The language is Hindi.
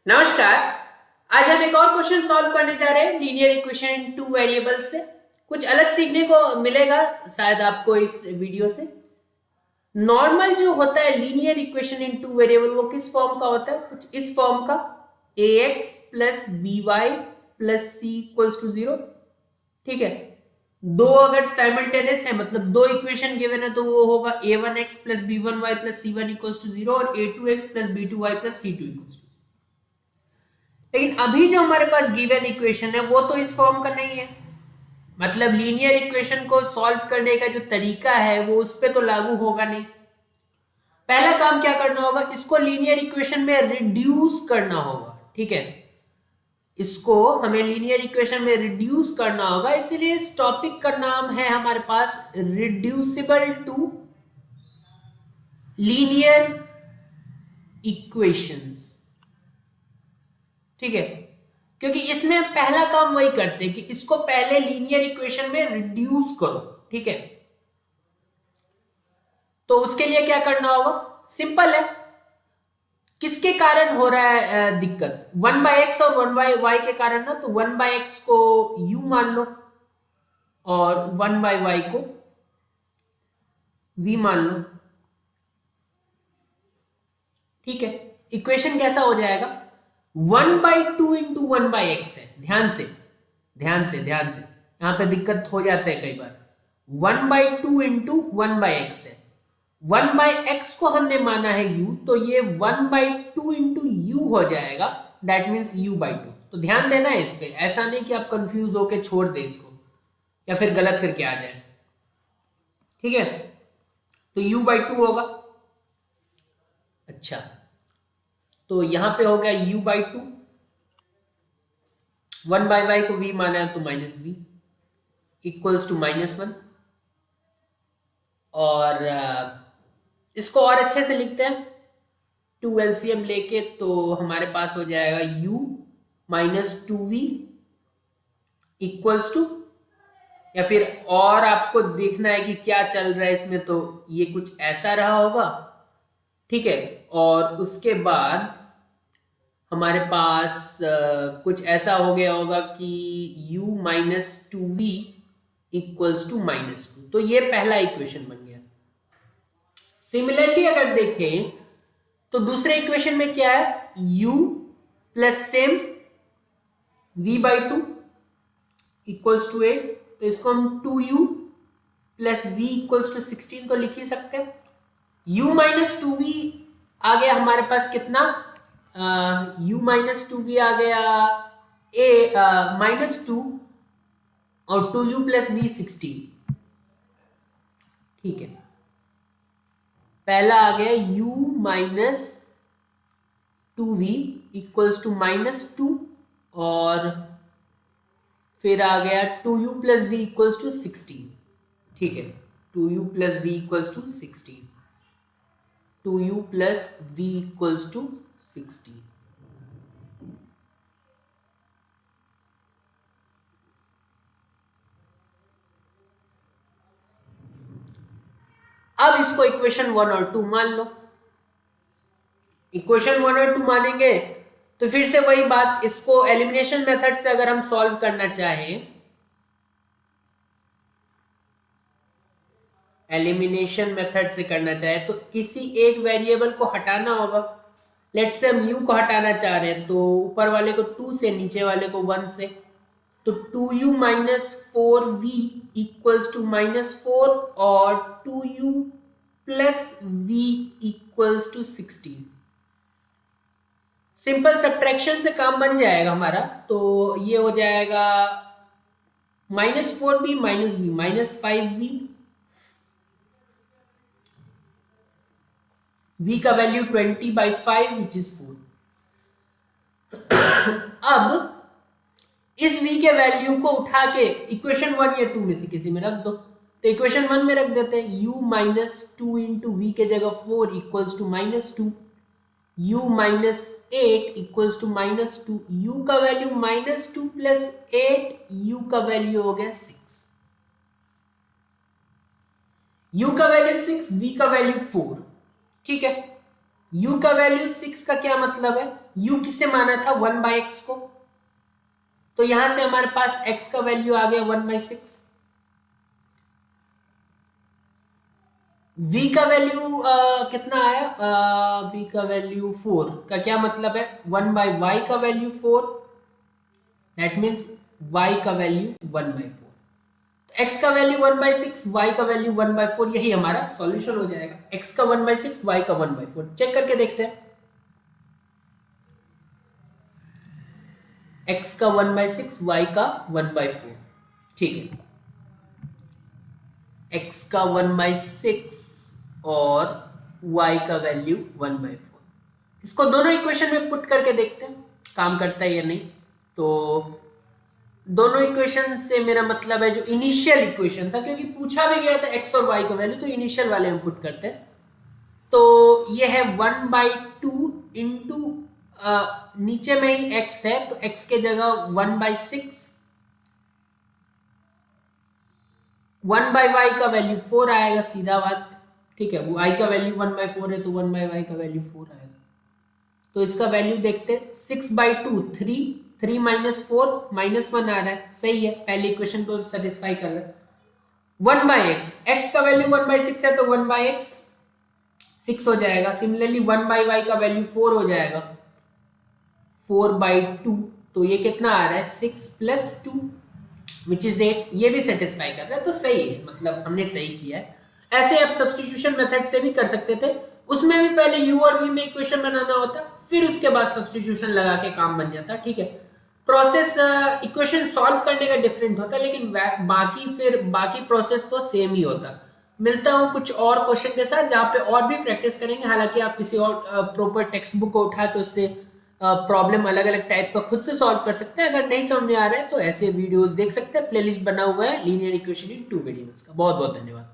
नमस्कार। आज हम एक और क्वेश्चन सॉल्व करने जा रहे हैं linear equation in two variables से। कुछ अलग सीखने को मिलेगा शायद आपको इस वीडियो से। नॉर्मल जो होता है linear equation in two variable वो किस फॉर्म का होता है? कुछ इस फॉर्म का, ax plus b y plus c equals to 0। ठीक है, दो अगर साइमल्टेनियस है मतलब दो इक्वेशन गिवन है तो वो होगा a1x plus b1y plus c1 equals to 0 और a2x plus b2y plus c2 equals to. लेकिन अभी जो हमारे पास गिवन इक्वेशन है वो तो इस फॉर्म का नहीं है, मतलब लीनियर इक्वेशन को सॉल्व करने का जो तरीका है वो उस पर तो लागू होगा नहीं। पहला काम क्या करना होगा, इसको लीनियर इक्वेशन में रिड्यूस करना होगा। ठीक है, इसको हमें लीनियर इक्वेशन में रिड्यूस करना होगा, इसीलिए इस टॉपिक का नाम है हमारे पास रिड्यूसिबल टू लीनियर इक्वेशंस। ठीक है, क्योंकि इसमें पहला काम वही करते हैं कि इसको पहले लीनियर इक्वेशन में रिड्यूस करो। ठीक है, तो उसके लिए क्या करना होगा, सिंपल है। किसके कारण हो रहा है दिक्कत? 1/x और 1/y के कारण ना। तो 1/x को u मान लो और 1/y को v मान लो। ठीक है, इक्वेशन कैसा हो जाएगा? 1/2 इंटू 1/x है। ध्यान से यहां पे दिक्कत हो जाता है कई बार। 1/2 इंटू 1/x है। 1/x को हमने माना है u, तो ये 1/2 इंटू u हो जाएगा, दैट मीन्स u/2। तो ध्यान देना है इस पे, ऐसा नहीं कि आप कंफ्यूज होके छोड़ दे इसको या फिर गलत करके आ जाए। ठीक है, तो u/2 होगा। अच्छा, तो यहां पे हो गया u/2। 1/y को v माना है तो माइनस v इक्वल्स टू -1। और इसको और अच्छे से लिखते हैं 2 एलसीएम लेके, तो हमारे पास हो जाएगा u minus 2v equals to, या फिर और आपको देखना है कि क्या चल रहा है इसमें, तो ये कुछ ऐसा रहा होगा। ठीक है, और उसके बाद हमारे पास कुछ ऐसा हो गया होगा कि u minus 2v equals to -2। तो ये पहला इक्वेशन बन गया। सिमिलरली अगर देखें तो दूसरे इक्वेशन में क्या है, u plus same v/2 equals to 8। तो इसको हम 2u plus v equals to 16 तो लिख ही सकते हैं। u माइनस 2v आ गया हमारे पास कितना, u माइनस 2v आ गया -2 और 2u प्लस v 16। ठीक है, पहला आ गया u minus 2v equals to -2 और फिर आ गया 2u plus v equals to 16। ठीक है, 2u plus v equals to 16, 2u plus v equals to 16। अब इसको इक्वेशन 1 और 2 मान लो। इक्वेशन 1 और 2 मानेंगे तो फिर से वही बात, इसको एलिमिनेशन मेथड से अगर हम सॉल्व करना चाहें, एलिमिनेशन मेथड से करना चाहे तो किसी एक वेरिएबल को हटाना होगा। लेट्स से हम u को हटाना चाह रहे हैं, तो ऊपर वाले को 2 से, नीचे वाले को 1 से। तो 2u minus 4v equals to -4 और 2u plus v equals to 16। Simple subtraction से काम बन जाएगा हमारा। तो ये हो जाएगा -4v minus v -5v, v का वैल्यू 20/5 विच इज 4। अब इस v के वैल्यू को उठा के इक्वेशन 1 या 2 में से किसी में रख दो। तो इक्वेशन 1 में रख देते हैं, u माइनस 2 इंटू वी के जगह 4 equals to -2, u minus 8 equals to -2, u का वैल्यू -2 प्लस 8, u का वैल्यू हो गया 6। u का वैल्यू 6, v का वैल्यू 4। ठीक है, u का वैल्यू 6 का क्या मतलब है, u किसे माना था 1/x को, तो यहां से हमारे पास x का वैल्यू आ गया 1/6, v का वैल्यू कितना आया, v का वैल्यू 4 का क्या मतलब है 1/y का वैल्यू 4, दैट मीन्स y का वैल्यू 1/4, x का वैल्यू 1/6, y का वैल्यू 1/4, यही हमारा सॉल्यूशन हो जाएगा। x का 1/6, y का 1/4, चेक करके देखते हैं। x का 1/6, y का 1/4, ठीक है, x का 1/6 और y का वैल्यू 1/4, इसको दोनों इक्वेशन में पुट करके देखते हैं काम करता है या नहीं। तो दोनों इक्वेशन से मेरा मतलब है जो इनिशियल इक्वेशन था, क्योंकि पूछा भी गया था x और y का वैल्यू, तो इनिशियल वाले हम पुट करते हैं। तो ये है 1/2 इंटू नीचे में ही x है, तो x के जगह 1/6, 1/y का वैल्यू 4 आएगा, सीधा बात, ठीक है, y का वैल्यू 1/4 है तो 1/y का वैल्यू 4 आएगा। तो इसका वैल्यू देखते, 6/2 3, 3 - 4 -1 आ रहा है, सही है, पहली इक्वेशन को सेटिस्फाई कर रहा है। 1/x, x का वैल्यू 1/6 है तो 1/x 6 हो जाएगा। सिमिलरली 1/y का वैल्यू 4 हो जाएगा, 4/2, तो ये कितना आ रहा है 6 + 2 विच इज 8, ये भी सेटिस्फाई कर रहा है, तो सही है, मतलब हमने सही किया है। ऐसे आप सब्स्टिट्यूशन मेथड से भी कर सकते थे, उसमें भी पहले u और v में इक्वेशन बनाना होता, फिर उसके बाद सब्स्टिट्यूशन लगा के काम बन जाता, ठीक है। प्रोसेस इक्वेशन सॉल्व करने का डिफरेंट होता, लेकिन बाकी प्रोसेस तो सेम ही होता। मिलता हूँ कुछ और क्वेश्चन के साथ जहाँ पे और भी प्रैक्टिस करेंगे, हालांकि आप किसी और प्रॉपर टेक्स्ट बुक को उठा के उससे प्रॉब्लम अलग अलग टाइप का खुद से सॉल्व कर सकते हैं। अगर नहीं समझ में आ रहा है तो ऐसे वीडियोस देख सकते हैं, प्लेलिस्ट बना हुआ है लीनियर इक्वेशन इन 2 वेरिएबल्स का। बहुत बहुत धन्यवाद।